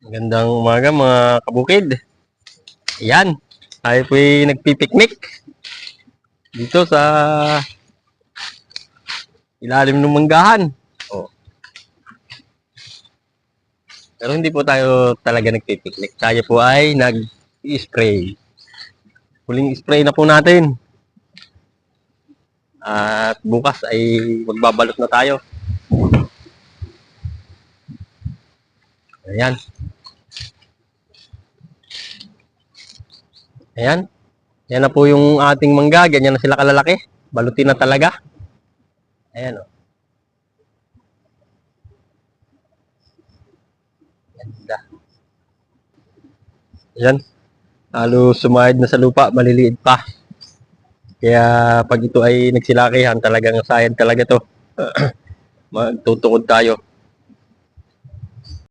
Magandang umaga mga kabukid. Ayan, tayo po'y nagpipiknik dito sa ilalim ng manggahan. Oh. Pero hindi po tayo talaga nagpipiknik. Tayo po ay nag-spray. Huling spray na po natin. At bukas ay magbabalot na tayo. Ayan. Ayan. Yan na po yung ating mangga. Ganyan na sila kalalaki. Balutin na talaga. Ayan o. Ganda. Ayan. Halos sumahid na sa lupa. Maliliit pa. Kaya pag ito ay nagsilakihan, talagang sayad talaga to. Magtutukod tayo.